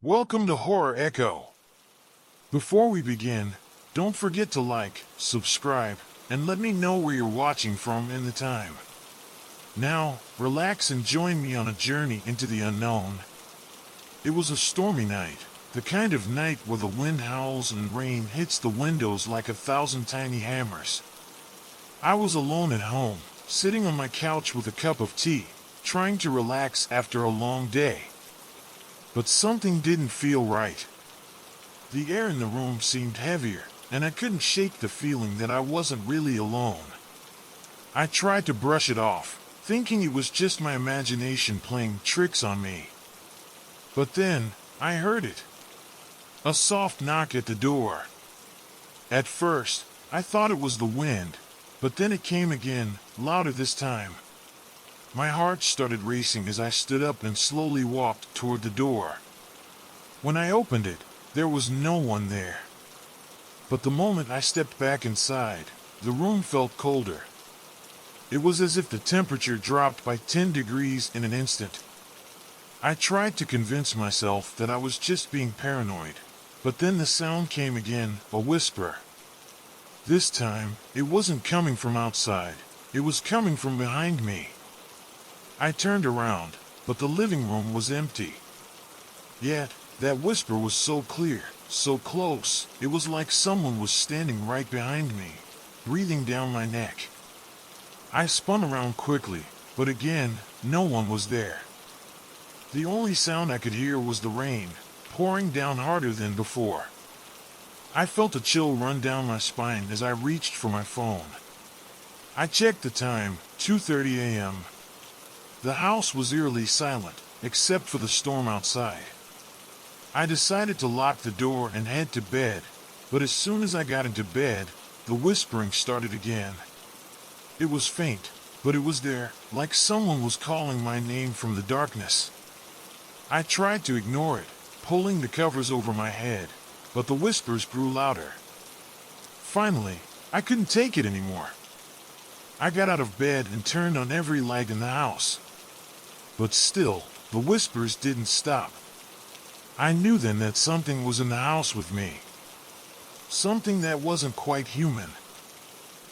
Welcome to Horror Echo. Before we begin, don't forget to like, subscribe, and let me know where you're watching from and the time. Now, relax and join me on a journey into the unknown. It was a stormy night, the kind of night where the wind howls and rain hits the windows like 1,000 tiny hammers. I was alone at home, sitting on my couch with a cup of tea, trying to relax after a long day. But something didn't feel right. The air in the room seemed heavier, and I couldn't shake the feeling that I wasn't really alone. I tried to brush it off, thinking it was just my imagination playing tricks on me. But then, I heard it. A soft knock at the door. At first, I thought it was the wind, but then it came again, louder this time. My heart started racing as I stood up and slowly walked toward the door. When I opened it, there was no one there. But the moment I stepped back inside, the room felt colder. It was as if the temperature dropped by 10 degrees in an instant. I tried to convince myself that I was just being paranoid, but then the sound came again, a whisper. This time, it wasn't coming from outside, it was coming from behind me. I turned around, but the living room was empty. Yet, that whisper was so clear, so close, it was like someone was standing right behind me, breathing down my neck. I spun around quickly, but again, no one was there. The only sound I could hear was the rain, pouring down harder than before. I felt a chill run down my spine as I reached for my phone. I checked the time, 2:30 a.m. The house was eerily silent, except for the storm outside. I decided to lock the door and head to bed, but as soon as I got into bed, the whispering started again. It was faint, but it was there, like someone was calling my name from the darkness. I tried to ignore it, pulling the covers over my head, but the whispers grew louder. Finally, I couldn't take it anymore. I got out of bed and turned on every light in the house. But still, the whispers didn't stop. I knew then that something was in the house with me. Something that wasn't quite human.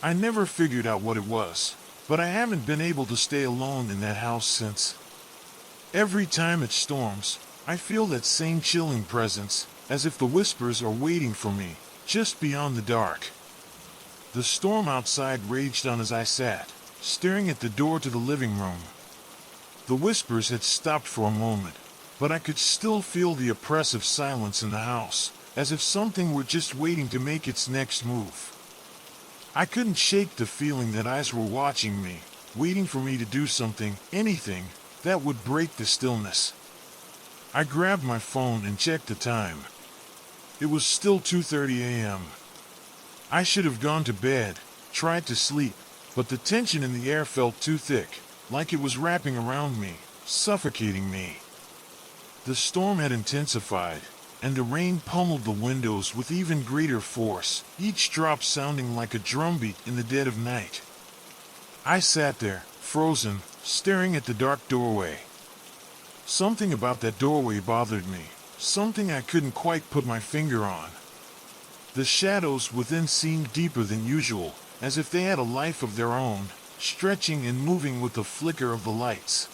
I never figured out what it was, but I haven't been able to stay alone in that house since. Every time it storms, I feel that same chilling presence, as if the whispers are waiting for me, just beyond the dark. The storm outside raged on as I sat, staring at the door to the living room. The whispers had stopped for a moment, but I could still feel the oppressive silence in the house, as if something were just waiting to make its next move. I couldn't shake the feeling that eyes were watching me, waiting for me to do something, anything, that would break the stillness. I grabbed my phone and checked the time. It was still 2:30 a.m. I should have gone to bed, tried to sleep, but the tension in the air felt too thick, like it was wrapping around me, suffocating me. The storm had intensified, and the rain pummeled the windows with even greater force, each drop sounding like a drumbeat in the dead of night. I sat there, frozen, staring at the dark doorway. Something about that doorway bothered me, something I couldn't quite put my finger on. The shadows within seemed deeper than usual, as if they had a life of their own, stretching and moving with the flicker of the lights.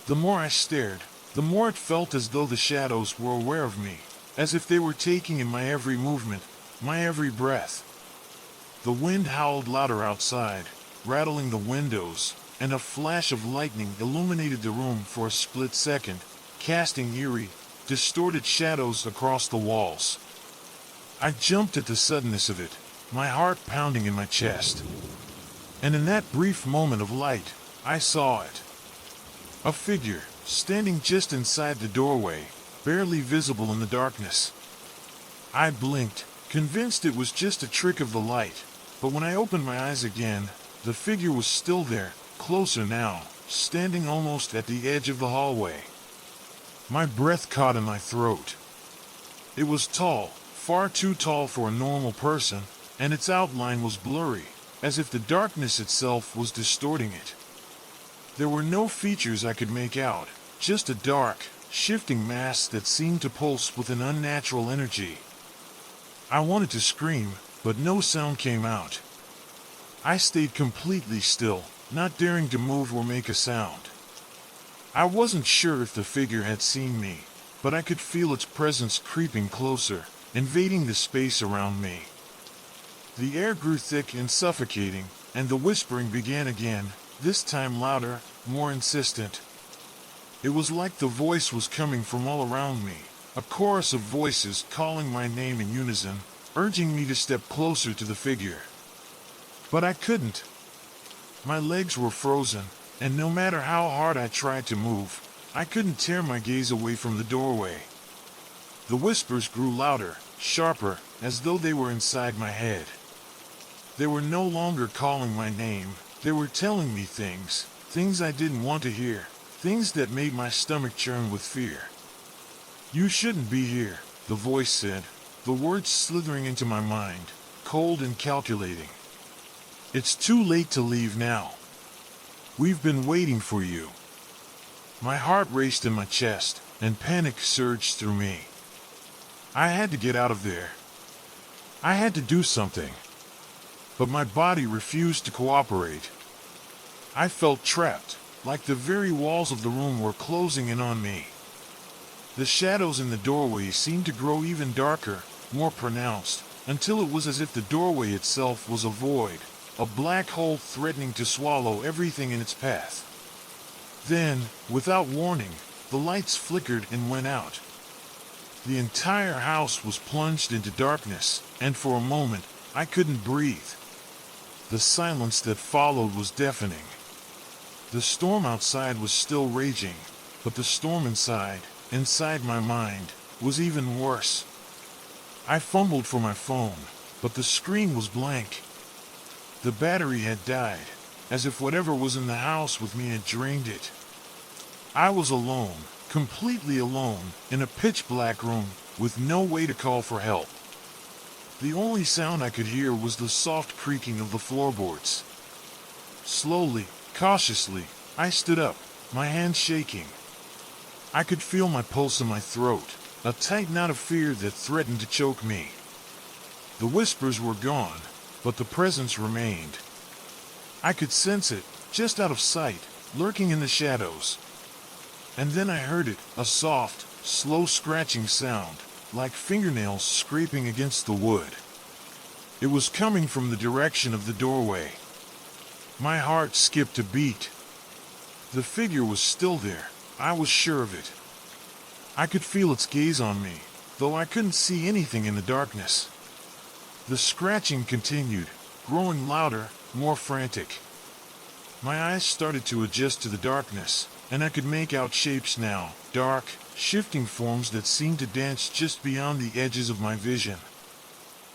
The more I stared, the more it felt as though the shadows were aware of me, as if they were taking in my every movement, my every breath. The wind howled louder outside, rattling the windows, and a flash of lightning illuminated the room for a split second, casting eerie, distorted shadows across the walls. I jumped at the suddenness of it, my heart pounding in my chest. And in that brief moment of light, I saw it. A figure, standing just inside the doorway, barely visible in the darkness. I blinked, convinced it was just a trick of the light, but when I opened my eyes again, the figure was still there, closer now, standing almost at the edge of the hallway. My breath caught in my throat. It was tall, far too tall for a normal person, and its outline was blurry, as if the darkness itself was distorting it. There were no features I could make out, just a dark, shifting mass that seemed to pulse with an unnatural energy. I wanted to scream, but no sound came out. I stayed completely still, not daring to move or make a sound. I wasn't sure if the figure had seen me, but I could feel its presence creeping closer, invading the space around me. The air grew thick and suffocating, and the whispering began again, this time louder, more insistent. It was like the voice was coming from all around me, a chorus of voices calling my name in unison, urging me to step closer to the figure. But I couldn't. My legs were frozen, and no matter how hard I tried to move, I couldn't tear my gaze away from the doorway. The whispers grew louder, sharper, as though they were inside my head. They were no longer calling my name, they were telling me things I didn't want to hear, things that made my stomach churn with fear. "You shouldn't be here," the voice said, the words slithering into my mind, cold and calculating. "It's too late to leave now. We've been waiting for you." My heart raced in my chest, and panic surged through me. I had to get out of there. I had to do something. But my body refused to cooperate. I felt trapped, like the very walls of the room were closing in on me. The shadows in the doorway seemed to grow even darker, more pronounced, until it was as if the doorway itself was a void, a black hole threatening to swallow everything in its path. Then, without warning, the lights flickered and went out. The entire house was plunged into darkness, and for a moment, I couldn't breathe. The silence that followed was deafening. The storm outside was still raging, but the storm inside my mind, was even worse. I fumbled for my phone, but the screen was blank. The battery had died, as if whatever was in the house with me had drained it. I was alone, completely alone, in a pitch-black room, with no way to call for help. The only sound I could hear was the soft creaking of the floorboards. Slowly, cautiously, I stood up, my hands shaking. I could feel my pulse in my throat, a tight knot of fear that threatened to choke me. The whispers were gone, but the presence remained. I could sense it, just out of sight, lurking in the shadows. And then I heard it, a soft, slow scratching sound, like fingernails scraping against the wood. It was coming from the direction of the doorway. My heart skipped a beat. The figure was still there, I was sure of it. I could feel its gaze on me, though I couldn't see anything in the darkness. The scratching continued, growing louder, more frantic. My eyes started to adjust to the darkness, and I could make out shapes now, dark, shifting forms that seemed to dance just beyond the edges of my vision.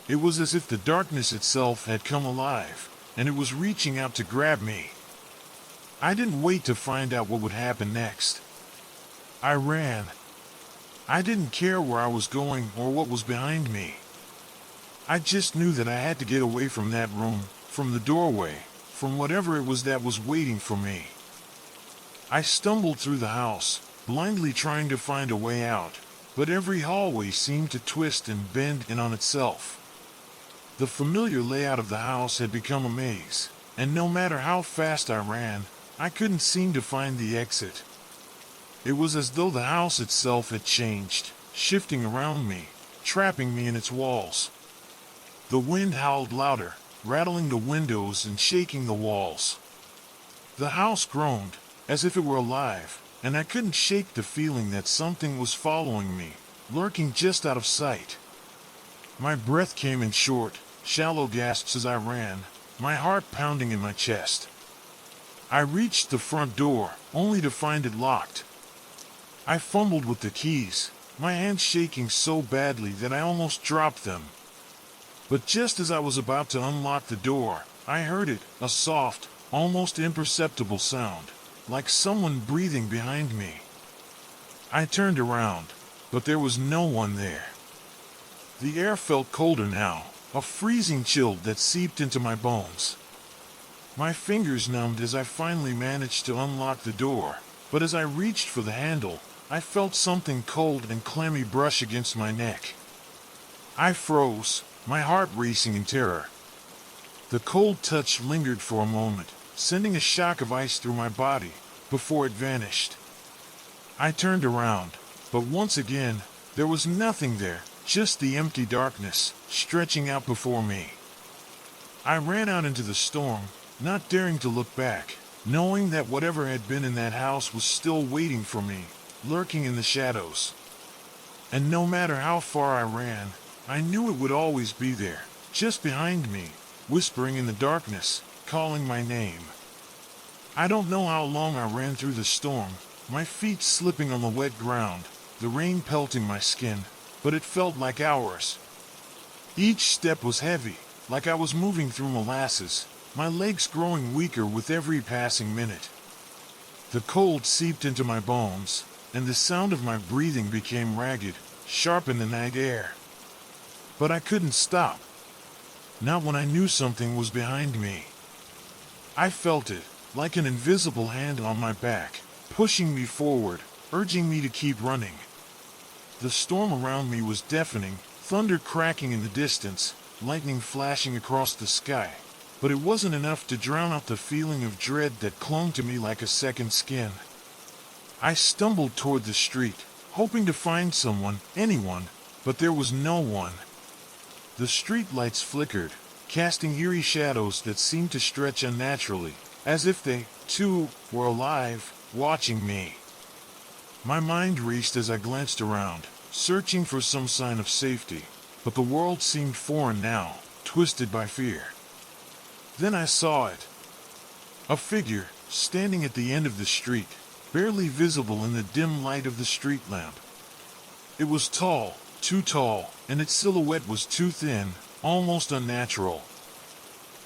It was as if the darkness itself had come alive, and it was reaching out to grab me. I didn't wait to find out what would happen next. I ran. I didn't care where I was going or what was behind me. I just knew that I had to get away from that room, from the doorway, from whatever it was that was waiting for me. I stumbled through the house, blindly trying to find a way out, but every hallway seemed to twist and bend in on itself. The familiar layout of the house had become a maze, and no matter how fast I ran, I couldn't seem to find the exit. It was as though the house itself had changed, shifting around me, trapping me in its walls. The wind howled louder, rattling the windows and shaking the walls. The house groaned, as if it were alive, and I couldn't shake the feeling that something was following me, lurking just out of sight. My breath came in short, shallow gasps as I ran, my heart pounding in my chest. I reached the front door, only to find it locked. I fumbled with the keys, my hands shaking so badly that I almost dropped them. But just as I was about to unlock the door, I heard it, a soft, almost imperceptible sound, like someone breathing behind me. I turned around, but there was no one there. The air felt colder now, a freezing chill that seeped into my bones. My fingers numbed as I finally managed to unlock the door, but as I reached for the handle, I felt something cold and clammy brush against my neck. I froze, my heart racing in terror. The cold touch lingered for a moment, sending a shock of ice through my body, before it vanished. I turned around, but once again, there was nothing there, just the empty darkness, stretching out before me. I ran out into the storm, not daring to look back, knowing that whatever had been in that house was still waiting for me, lurking in the shadows. And no matter how far I ran, I knew it would always be there, just behind me, whispering in the darkness, calling my name. I don't know how long I ran through the storm, my feet slipping on the wet ground, the rain pelting my skin, but it felt like hours. Each step was heavy, like I was moving through molasses, my legs growing weaker with every passing minute. The cold seeped into my bones, and the sound of my breathing became ragged, sharp in the night air. But I couldn't stop. Not when I knew something was behind me. I felt it, like an invisible hand on my back, pushing me forward, urging me to keep running. The storm around me was deafening, thunder cracking in the distance, lightning flashing across the sky, but it wasn't enough to drown out the feeling of dread that clung to me like a second skin. I stumbled toward the street, hoping to find someone, anyone, but there was no one. The street lights flickered, casting eerie shadows that seemed to stretch unnaturally, as if they, too, were alive, watching me. My mind raced as I glanced around, searching for some sign of safety, but the world seemed foreign now, twisted by fear. Then I saw it. A figure, standing at the end of the street, barely visible in the dim light of the street lamp. It was tall, too tall, and its silhouette was too thin, almost unnatural.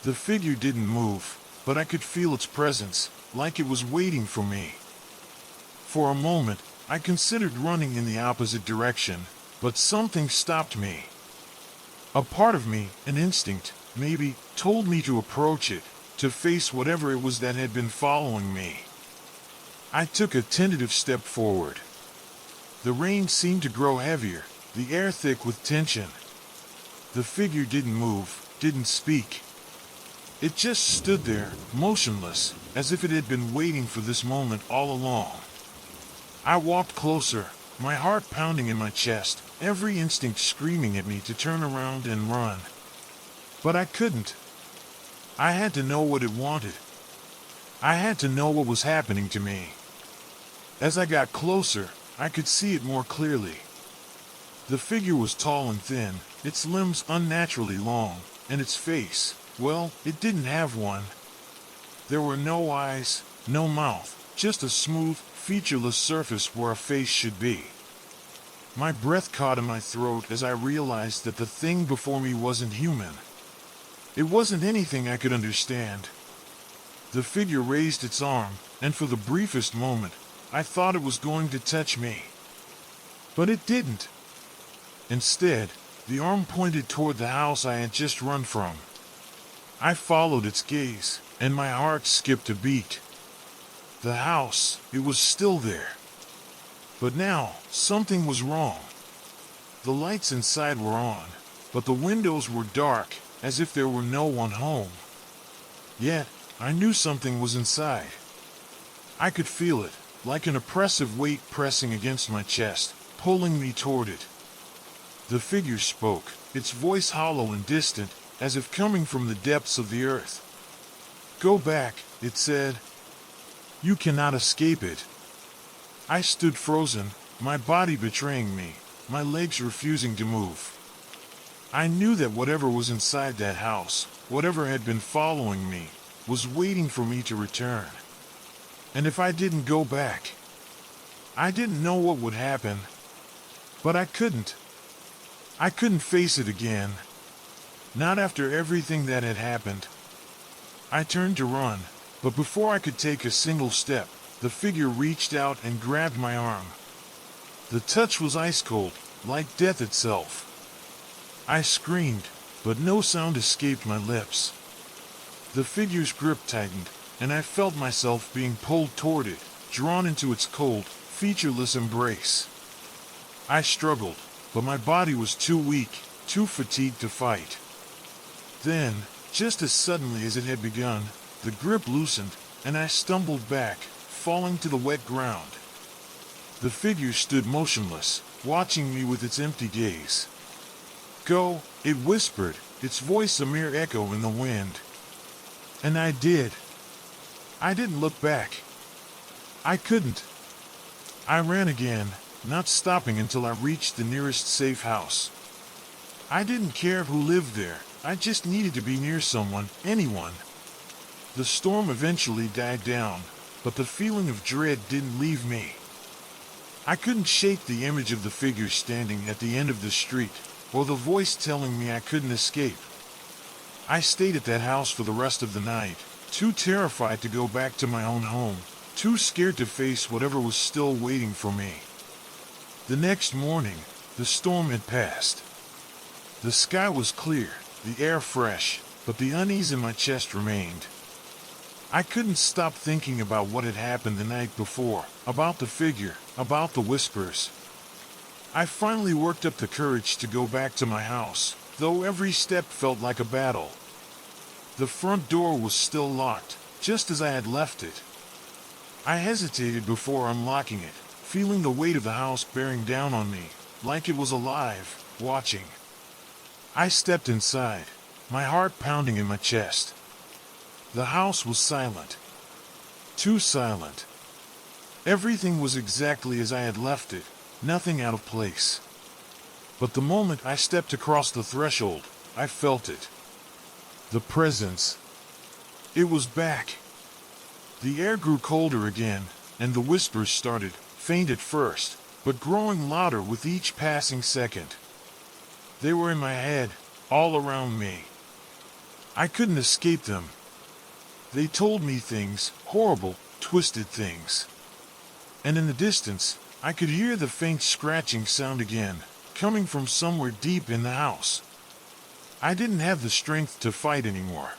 The figure didn't move, but I could feel its presence, like it was waiting for me. For a moment, I considered running in the opposite direction, but something stopped me. A part of me, an instinct, maybe, told me to approach it, to face whatever it was that had been following me. I took a tentative step forward. The rain seemed to grow heavier, the air thick with tension. The figure didn't move, didn't speak. It just stood there, motionless, as if it had been waiting for this moment all along. I walked closer, my heart pounding in my chest, every instinct screaming at me to turn around and run. But I couldn't. I had to know what it wanted. I had to know what was happening to me. As I got closer, I could see it more clearly. The figure was tall and thin, its limbs unnaturally long, and its face, well, it didn't have one. There were no eyes, no mouth, just a smooth, featureless surface where a face should be. My breath caught in my throat as I realized that the thing before me wasn't human. It wasn't anything I could understand. The figure raised its arm, and for the briefest moment, I thought it was going to touch me. But it didn't. Instead, the arm pointed toward the house I had just run from. I followed its gaze, and my heart skipped a beat. The house, it was still there. But now, something was wrong. The lights inside were on, but the windows were dark, as if there were no one home. Yet, I knew something was inside. I could feel it, like an oppressive weight pressing against my chest, pulling me toward it. The figure spoke, its voice hollow and distant, as if coming from the depths of the earth. "Go back," it said. "You cannot escape it." I stood frozen, my body betraying me, my legs refusing to move. I knew that whatever was inside that house, whatever had been following me, was waiting for me to return. And if I didn't go back, I didn't know what would happen. But I couldn't. I couldn't face it again. Not after everything that had happened. I turned to run, but before I could take a single step, the figure reached out and grabbed my arm. The touch was ice cold, like death itself. I screamed, but no sound escaped my lips. The figure's grip tightened, and I felt myself being pulled toward it, drawn into its cold, featureless embrace. I struggled, but my body was too weak, too fatigued to fight. Then, just as suddenly as it had begun, the grip loosened, and I stumbled back, falling to the wet ground. The figure stood motionless, watching me with its empty gaze. "Go," it whispered, its voice a mere echo in the wind. And I did. I didn't look back. I couldn't. I ran again, not stopping until I reached the nearest safe house. I didn't care who lived there, I just needed to be near someone, anyone. The storm eventually died down, but the feeling of dread didn't leave me. I couldn't shake the image of the figure standing at the end of the street, or the voice telling me I couldn't escape. I stayed at that house for the rest of the night, too terrified to go back to my own home, too scared to face whatever was still waiting for me. The next morning, the storm had passed. The sky was clear, the air fresh, but the unease in my chest remained. I couldn't stop thinking about what had happened the night before, about the figure, about the whispers. I finally worked up the courage to go back to my house, though every step felt like a battle. The front door was still locked, just as I had left it. I hesitated before unlocking it, feeling the weight of the house bearing down on me, like it was alive, watching. I stepped inside, my heart pounding in my chest. The house was silent. Too silent. Everything was exactly as I had left it, nothing out of place. But the moment I stepped across the threshold, I felt it. The presence. It was back. The air grew colder again, and the whispers started, faint at first, but growing louder with each passing second. They were in my head, all around me. I couldn't escape them. They told me things, horrible, twisted things. And in the distance, I could hear the faint scratching sound again, coming from somewhere deep in the house. I didn't have the strength to fight anymore.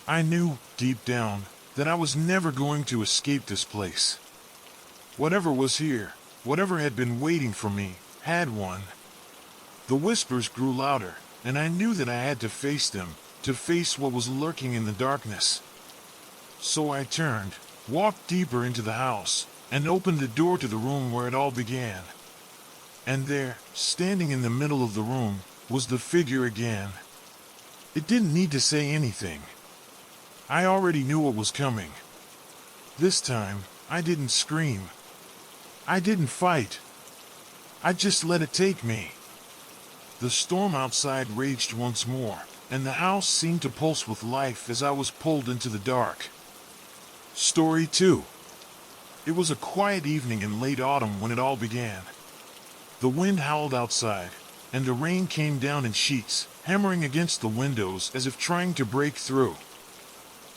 I knew, deep down, that I was never going to escape this place. Whatever was here, whatever had been waiting for me, had won. The whispers grew louder, and I knew that I had to face them, to face what was lurking in the darkness. So I turned, walked deeper into the house, and opened the door to the room where it all began. And there, standing in the middle of the room, was the figure again. It didn't need to say anything. I already knew what was coming. This time, I didn't scream. I didn't fight. I just let it take me. The storm outside raged once more, and the house seemed to pulse with life as I was pulled into the dark. Story 2. It was a quiet evening in late autumn when it all began. The wind howled outside, and the rain came down in sheets, hammering against the windows as if trying to break through.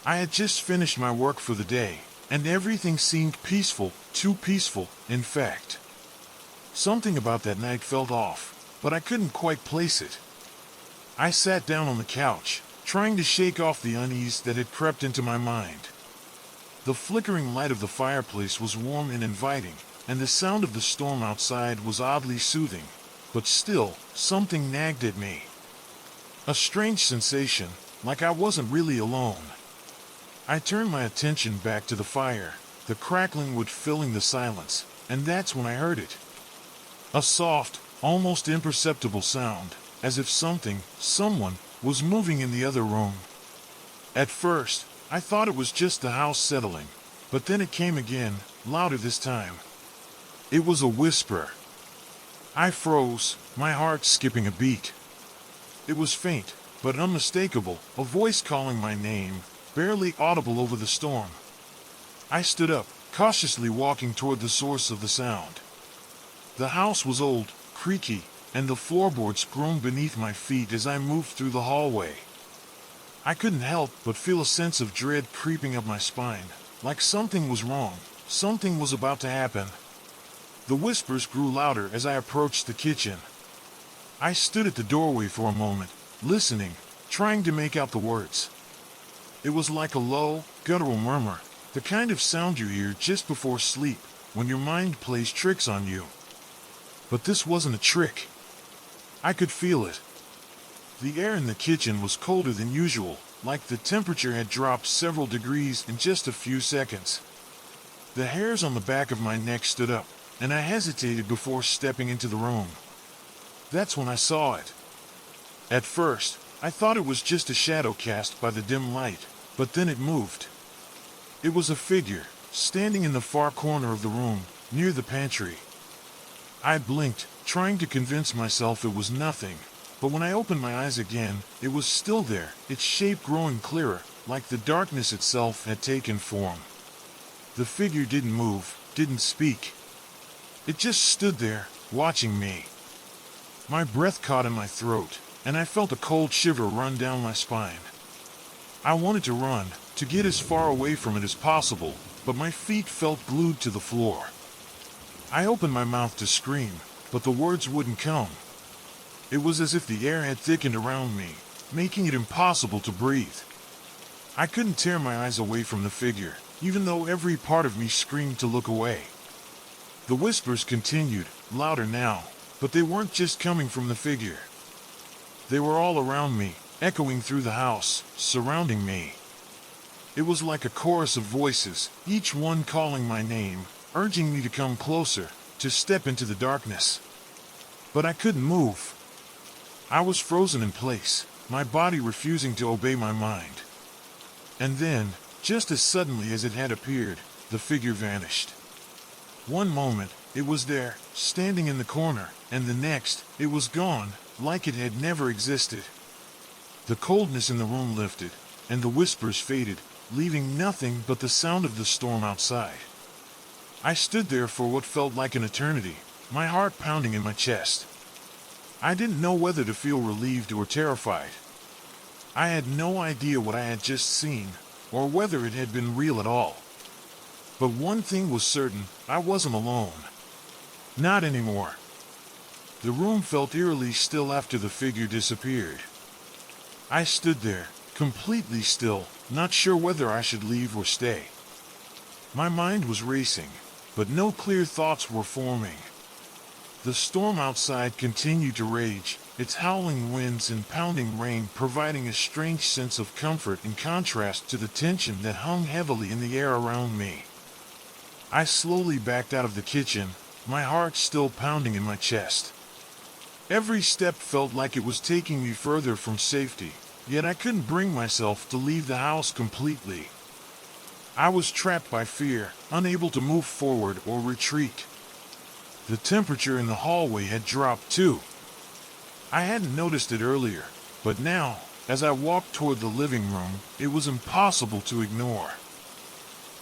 I had just finished my work for the day, and everything seemed peaceful, too peaceful, in fact. Something about that night felt off, but I couldn't quite place it. I sat down on the couch, trying to shake off the unease that had crept into my mind. The flickering light of the fireplace was warm and inviting, and the sound of the storm outside was oddly soothing, but still, something nagged at me. A strange sensation, like I wasn't really alone. I turned my attention back to the fire, the crackling wood filling the silence, and that's when I heard it. A soft, almost imperceptible sound, as if someone, was moving in the other room. At first, I thought it was just the house settling, but then it came again, louder this time. It was a whisper. I froze, my heart skipping a beat. It was faint, but unmistakable, a voice calling my name, barely audible over the storm. I stood up, cautiously walking toward the source of the sound. The house was old, creaky, and the floorboards groaned beneath my feet as I moved through the hallway. I couldn't help but feel a sense of dread creeping up my spine, like something was wrong, something was about to happen. The whispers grew louder as I approached the kitchen. I stood at the doorway for a moment, listening, trying to make out the words. It was like a low, guttural murmur, the kind of sound you hear just before sleep, when your mind plays tricks on you. But this wasn't a trick. I could feel it. The air in the kitchen was colder than usual, like the temperature had dropped several degrees in just a few seconds. The hairs on the back of my neck stood up, and I hesitated before stepping into the room. That's when I saw it. At first, I thought it was just a shadow cast by the dim light, but then it moved. It was a figure, standing in the far corner of the room, near the pantry. I blinked, trying to convince myself it was nothing, but when I opened my eyes again, it was still there, its shape growing clearer, like the darkness itself had taken form. The figure didn't move, didn't speak. It just stood there, watching me. My breath caught in my throat, and I felt a cold shiver run down my spine. I wanted to run, to get as far away from it as possible, but my feet felt glued to the floor. I opened my mouth to scream, but the words wouldn't come. It was as if the air had thickened around me, making it impossible to breathe. I couldn't tear my eyes away from the figure, even though every part of me screamed to look away. The whispers continued, louder now, but they weren't just coming from the figure. They were all around me, echoing through the house, surrounding me. It was like a chorus of voices, each one calling my name, urging me to come closer, to step into the darkness. But I couldn't move. I was frozen in place, my body refusing to obey my mind. And then, just as suddenly as it had appeared, the figure vanished. One moment, it was there, standing in the corner, and the next, it was gone, like it had never existed. The coldness in the room lifted, and the whispers faded, leaving nothing but the sound of the storm outside. I stood there for what felt like an eternity, my heart pounding in my chest. I didn't know whether to feel relieved or terrified. I had no idea what I had just seen, or whether it had been real at all. But one thing was certain, I wasn't alone. Not anymore. The room felt eerily still after the figure disappeared. I stood there, completely still, not sure whether I should leave or stay. My mind was racing, but no clear thoughts were forming. The storm outside continued to rage, its howling winds and pounding rain providing a strange sense of comfort in contrast to the tension that hung heavily in the air around me. I slowly backed out of the kitchen, my heart still pounding in my chest. Every step felt like it was taking me further from safety, yet I couldn't bring myself to leave the house completely. I was trapped by fear, unable to move forward or retreat. The temperature in the hallway had dropped too. I hadn't noticed it earlier, but now, as I walked toward the living room, it was impossible to ignore.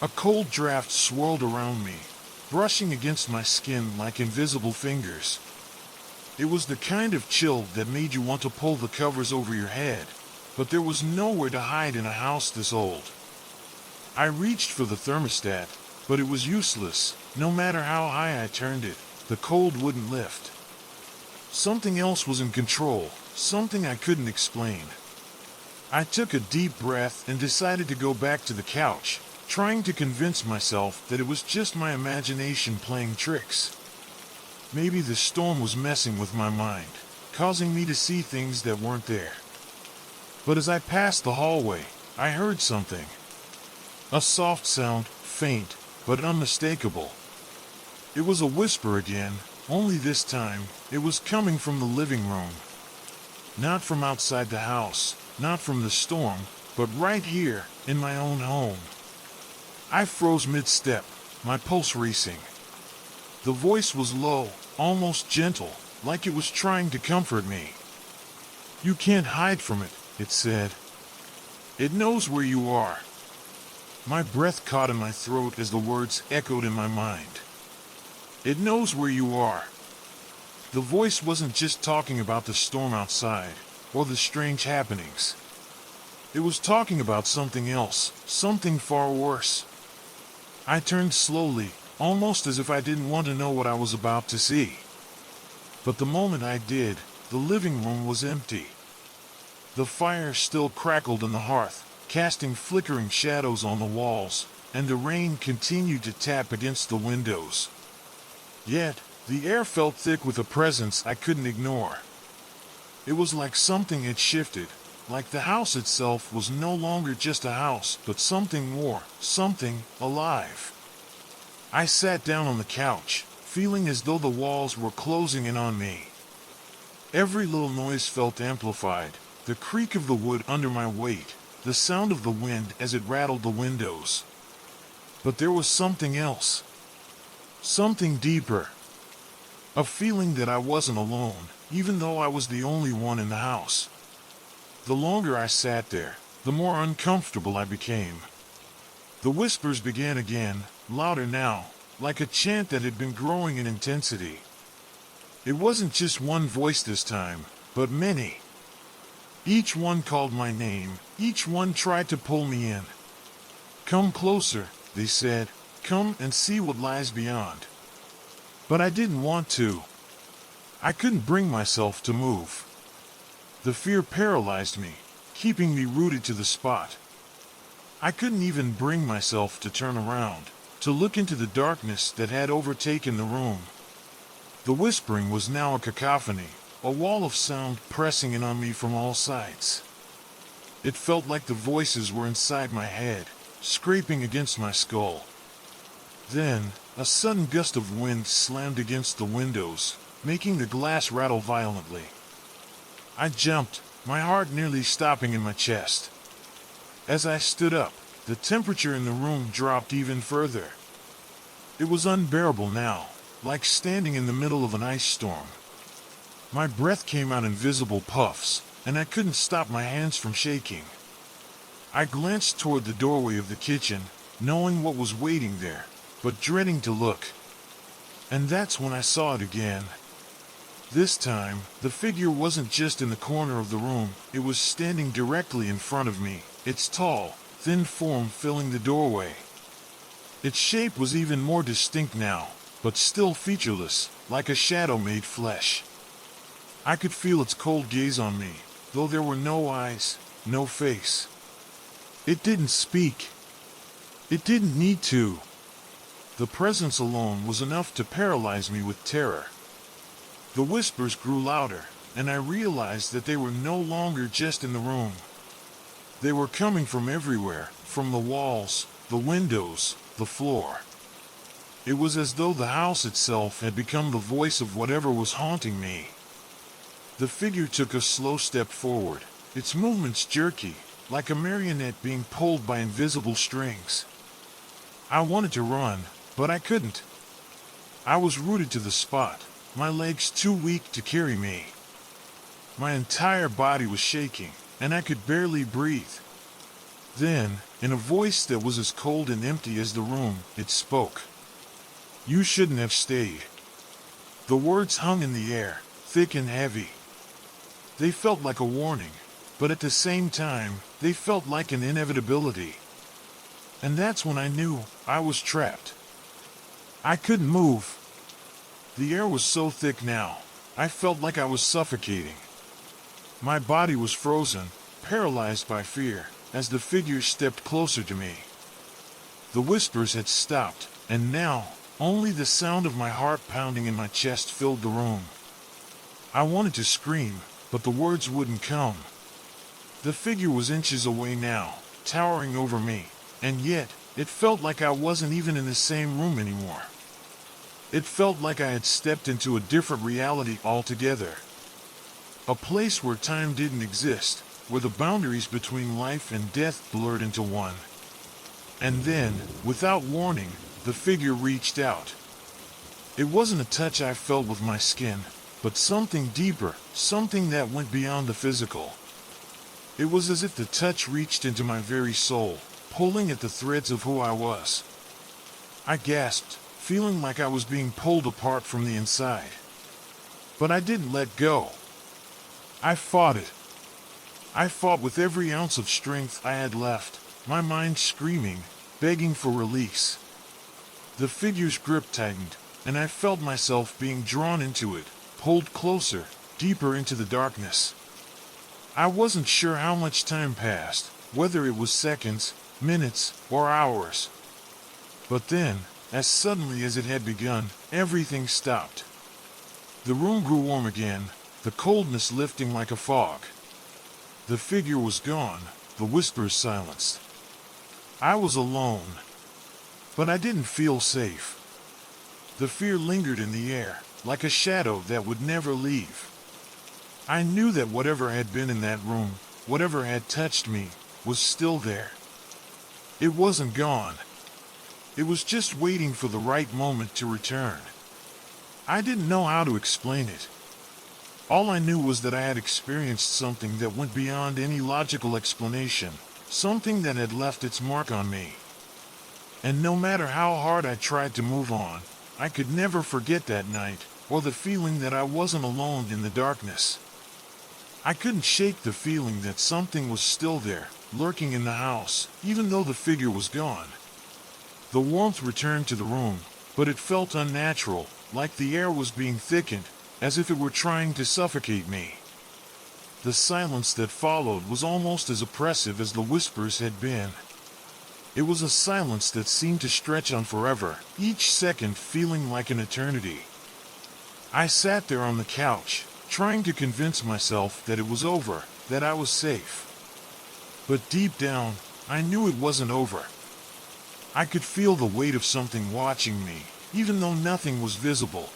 A cold draft swirled around me, brushing against my skin like invisible fingers. It was the kind of chill that made you want to pull the covers over your head, but there was nowhere to hide in a house this old. I reached for the thermostat, but it was useless. No matter how high I turned it, the cold wouldn't lift. Something else was in control, something I couldn't explain. I took a deep breath and decided to go back to the couch, trying to convince myself that it was just my imagination playing tricks. Maybe the storm was messing with my mind, causing me to see things that weren't there. But as I passed the hallway, I heard something. A soft sound, faint, but unmistakable. It was a whisper again, only this time, it was coming from the living room. Not from outside the house, not from the storm, but right here, in my own home. I froze mid-step, my pulse racing. The voice was low, almost gentle, like it was trying to comfort me. "You can't hide from it," it said. "It knows where you are." My breath caught in my throat as the words echoed in my mind. "It knows where you are." The voice wasn't just talking about the storm outside, or the strange happenings. It was talking about something else, something far worse. I turned slowly, almost as if I didn't want to know what I was about to see. But the moment I did, the living room was empty. The fire still crackled in the hearth, casting flickering shadows on the walls, and the rain continued to tap against the windows. Yet, the air felt thick with a presence I couldn't ignore. It was like something had shifted, like the house itself was no longer just a house, but something more, something alive. I sat down on the couch, feeling as though the walls were closing in on me. Every little noise felt amplified, the creak of the wood under my weight, the sound of the wind as it rattled the windows. But there was something else. Something deeper. A feeling that I wasn't alone, even though I was the only one in the house. The longer I sat there, the more uncomfortable I became. The whispers began again, louder now, like a chant that had been growing in intensity. It wasn't just one voice this time, but many. Each one called my name, each one tried to pull me in. "Come closer," they said, "come and see what lies beyond." But I didn't want to. I couldn't bring myself to move. The fear paralyzed me, keeping me rooted to the spot. I couldn't even bring myself to turn around, to look into the darkness that had overtaken the room. The whispering was now a cacophony, a wall of sound pressing in on me from all sides. It felt like the voices were inside my head, scraping against my skull. Then, a sudden gust of wind slammed against the windows, making the glass rattle violently. I jumped, my heart nearly stopping in my chest. As I stood up, the temperature in the room dropped even further. It was unbearable now, like standing in the middle of an ice storm. My breath came out in visible puffs, and I couldn't stop my hands from shaking. I glanced toward the doorway of the kitchen, knowing what was waiting there, but dreading to look. And that's when I saw it again. This time, the figure wasn't just in the corner of the room, it was standing directly in front of me, its tall, thin form filling the doorway. Its shape was even more distinct now, but still featureless, like a shadow made flesh. I could feel its cold gaze on me, though there were no eyes, no face. It didn't speak. It didn't need to. The presence alone was enough to paralyze me with terror. The whispers grew louder, and I realized that they were no longer just in the room. They were coming from everywhere, from the walls, the windows, the floor. It was as though the house itself had become the voice of whatever was haunting me. The figure took a slow step forward, its movements jerky, like a marionette being pulled by invisible strings. I wanted to run, but I couldn't. I was rooted to the spot, my legs too weak to carry me. My entire body was shaking, and I could barely breathe. Then, in a voice that was as cold and empty as the room, it spoke. "You shouldn't have stayed." The words hung in the air, thick and heavy. They felt like a warning, but at the same time, they felt like an inevitability. And that's when I knew I was trapped. I couldn't move. The air was so thick now, I felt like I was suffocating. My body was frozen, paralyzed by fear, as the figure stepped closer to me. The whispers had stopped, and now, only the sound of my heart pounding in my chest filled the room. I wanted to scream, but the words wouldn't come. The figure was inches away now, towering over me, and yet, it felt like I wasn't even in the same room anymore. It felt like I had stepped into a different reality altogether. A place where time didn't exist, where the boundaries between life and death blurred into one. And then, without warning, the figure reached out. It wasn't a touch I felt with my skin, but something deeper, something that went beyond the physical. It was as if the touch reached into my very soul, pulling at the threads of who I was. I gasped, feeling like I was being pulled apart from the inside. But I didn't let go. I fought it. I fought with every ounce of strength I had left, my mind screaming, begging for release. The figure's grip tightened, and I felt myself being drawn into it, pulled closer, deeper into the darkness. I wasn't sure how much time passed, whether it was seconds, minutes, or hours. But then, as suddenly as it had begun, everything stopped. The room grew warm again, the coldness lifting like a fog. The figure was gone, the whispers silenced. I was alone. But I didn't feel safe. The fear lingered in the air, like a shadow that would never leave. I knew that whatever had been in that room, whatever had touched me, was still there. It wasn't gone. It was just waiting for the right moment to return. I didn't know how to explain it. All I knew was that I had experienced something that went beyond any logical explanation, something that had left its mark on me. And no matter how hard I tried to move on, I could never forget that night, or the feeling that I wasn't alone in the darkness. I couldn't shake the feeling that something was still there, lurking in the house, even though the figure was gone. The warmth returned to the room, but it felt unnatural, like the air was being thickened, as if it were trying to suffocate me. The silence that followed was almost as oppressive as the whispers had been. It was a silence that seemed to stretch on forever, each second feeling like an eternity. I sat there on the couch, trying to convince myself that it was over, that I was safe. But deep down, I knew it wasn't over. I could feel the weight of something watching me, even though nothing was visible.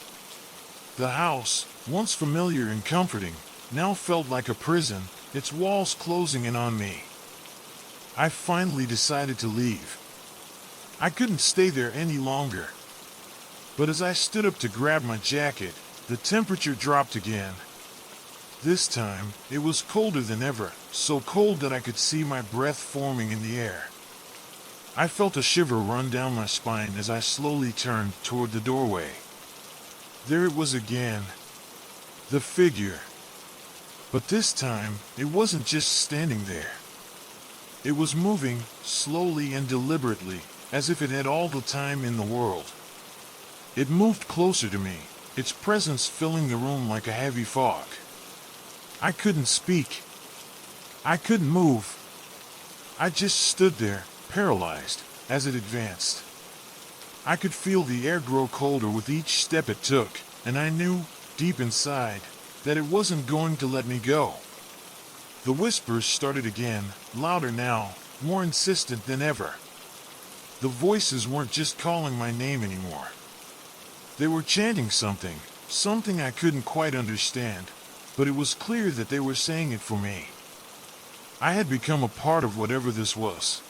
The house, once familiar and comforting, now felt like a prison, its walls closing in on me. I finally decided to leave. I couldn't stay there any longer. But as I stood up to grab my jacket, the temperature dropped again. This time, it was colder than ever, so cold that I could see my breath forming in the air. I felt a shiver run down my spine as I slowly turned toward the doorway. There it was again. The figure. But this time, it wasn't just standing there. It was moving, slowly and deliberately, as if it had all the time in the world. It moved closer to me, its presence filling the room like a heavy fog. I couldn't speak. I couldn't move. I just stood there, paralyzed, as it advanced. I could feel the air grow colder with each step it took, and I knew, deep inside, that it wasn't going to let me go. The whispers started again, louder now, more insistent than ever. The voices weren't just calling my name anymore. They were chanting something, something I couldn't quite understand, but it was clear that they were saying it for me. I had become a part of whatever this was.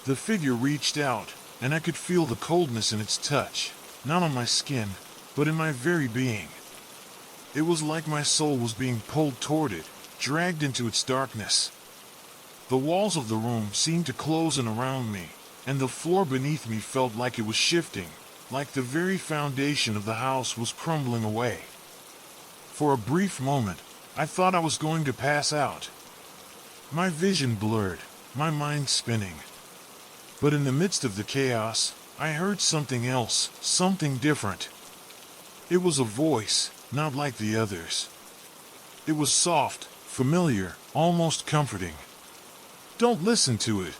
The figure reached out, and I could feel the coldness in its touch, not on my skin, but in my very being. It was like my soul was being pulled toward it, dragged into its darkness. The walls of the room seemed to close in around me, and the floor beneath me felt like it was shifting, like the very foundation of the house was crumbling away. For a brief moment, I thought I was going to pass out. My vision blurred, my mind spinning. But in the midst of the chaos, I heard something else, something different. It was a voice, not like the others. It was soft, familiar, almost comforting. Don't listen to it.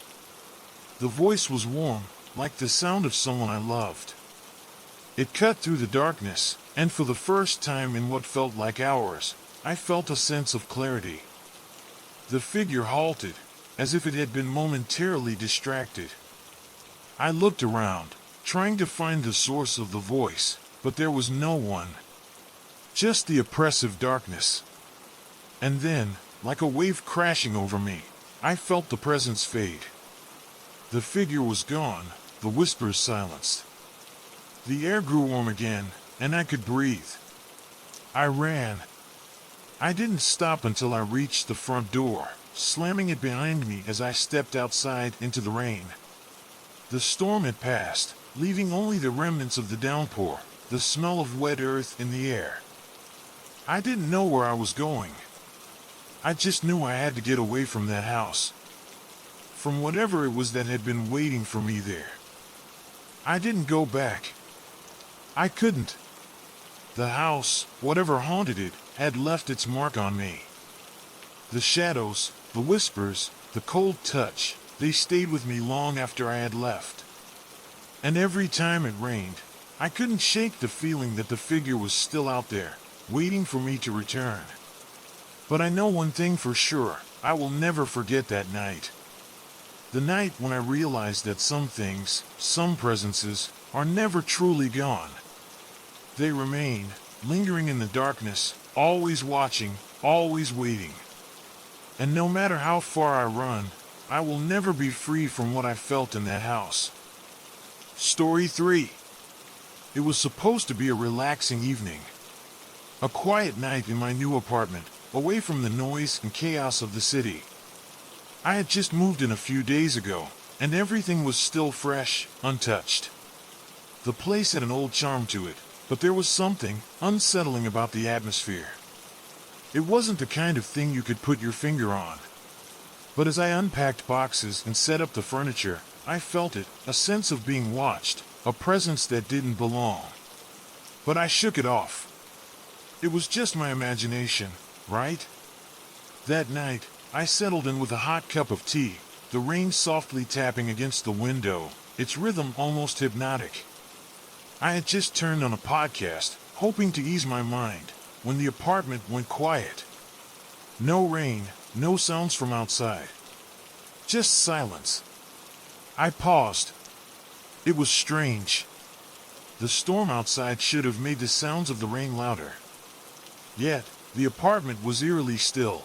The voice was warm, like the sound of someone I loved. It cut through the darkness, and for the first time in what felt like hours, I felt a sense of clarity. The figure halted, as if it had been momentarily distracted. I looked around, trying to find the source of the voice, but there was no one. Just the oppressive darkness. And then, like a wave crashing over me, I felt the presence fade. The figure was gone, the whispers silenced. The air grew warm again, and I could breathe. I ran. I didn't stop until I reached the front door, slamming it behind me as I stepped outside into the rain. The storm had passed, leaving only the remnants of the downpour, the smell of wet earth in the air. I didn't know where I was going. I just knew I had to get away from that house. From whatever it was that had been waiting for me there. I didn't go back. I couldn't. The house, whatever haunted it, had left its mark on me. The shadows, the whispers, the cold touch, they stayed with me long after I had left. And every time it rained, I couldn't shake the feeling that the figure was still out there, waiting for me to return. But I know one thing for sure, I will never forget that night. The night when I realized that some things, some presences, are never truly gone. They remain, lingering in the darkness, always watching, always waiting. And no matter how far I run, I will never be free from what I felt in that house. Story 3. It was supposed to be a relaxing evening. A quiet night in my new apartment, away from the noise and chaos of the city. I had just moved in a few days ago, and everything was still fresh, untouched. The place had an old charm to it, but there was something unsettling about the atmosphere. It wasn't the kind of thing you could put your finger on. But as I unpacked boxes and set up the furniture, I felt it, a sense of being watched, a presence that didn't belong. But I shook it off. It was just my imagination, right? That night, I settled in with a hot cup of tea, the rain softly tapping against the window, its rhythm almost hypnotic. I had just turned on a podcast, hoping to ease my mind, when the apartment went quiet. No rain, no sounds from outside. Just silence. I paused. It was strange. The storm outside should have made the sounds of the rain louder. Yet, the apartment was eerily still.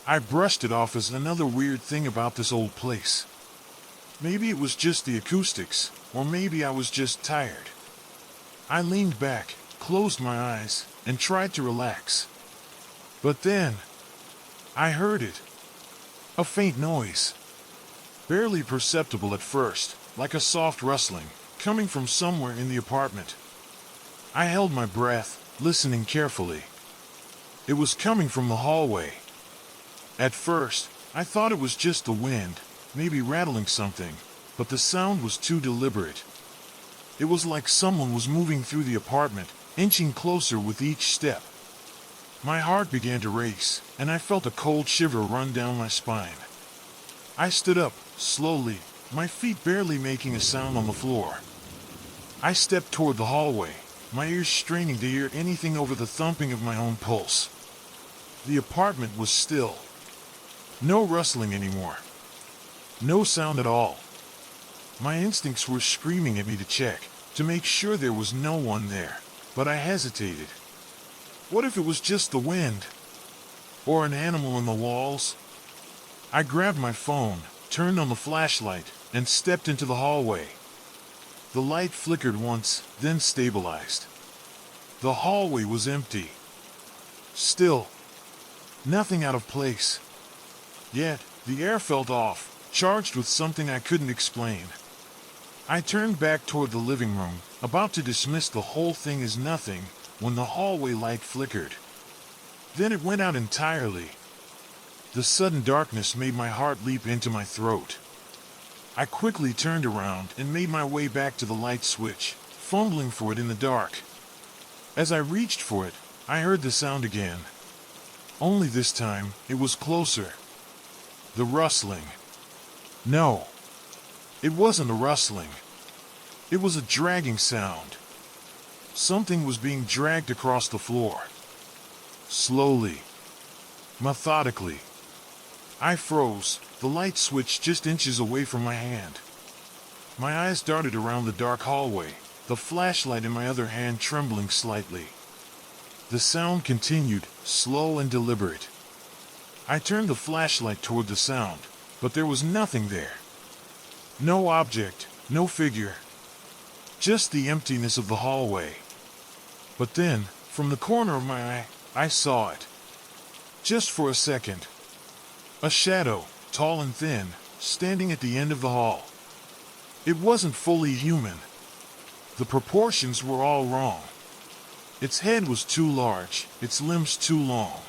I brushed it off as another weird thing about this old place. Maybe it was just the acoustics, or maybe I was just tired. I leaned back, closed my eyes, and tried to relax. But then, I heard it. A faint noise. Barely perceptible at first, like a soft rustling, coming from somewhere in the apartment. I held my breath, listening carefully. It was coming from the hallway. At first, I thought it was just the wind, maybe rattling something, but the sound was too deliberate. It was like someone was moving through the apartment, inching closer with each step. My heart began to race, and I felt a cold shiver run down my spine. I stood up, slowly, my feet barely making a sound on the floor. I stepped toward the hallway, my ears straining to hear anything over the thumping of my own pulse. The apartment was still. No rustling anymore. No sound at all. My instincts were screaming at me to check, to make sure there was no one there, but I hesitated. What if it was just the wind? Or an animal in the walls? I grabbed my phone, turned on the flashlight, and stepped into the hallway. The light flickered once, then stabilized. The hallway was empty. Still. Nothing out of place. Yet, the air felt off, charged with something I couldn't explain. I turned back toward the living room, about to dismiss the whole thing as nothing, when the hallway light flickered. Then it went out entirely. The sudden darkness made my heart leap into my throat. I quickly turned around and made my way back to the light switch, fumbling for it in the dark. As I reached for it, I heard the sound again. Only this time, it was closer. The rustling. No. It wasn't a rustling. It was a dragging sound. Something was being dragged across the floor. Slowly. Methodically. I froze, the light switch just inches away from my hand. My eyes darted around the dark hallway, the flashlight in my other hand trembling slightly. The sound continued, slow and deliberate. I turned the flashlight toward the sound, but there was nothing there. No object, no figure. Just the emptiness of the hallway. But then, from the corner of my eye, I saw it. Just for a second. A shadow, tall and thin, standing at the end of the hall. It wasn't fully human. The proportions were all wrong. Its head was too large, its limbs too long.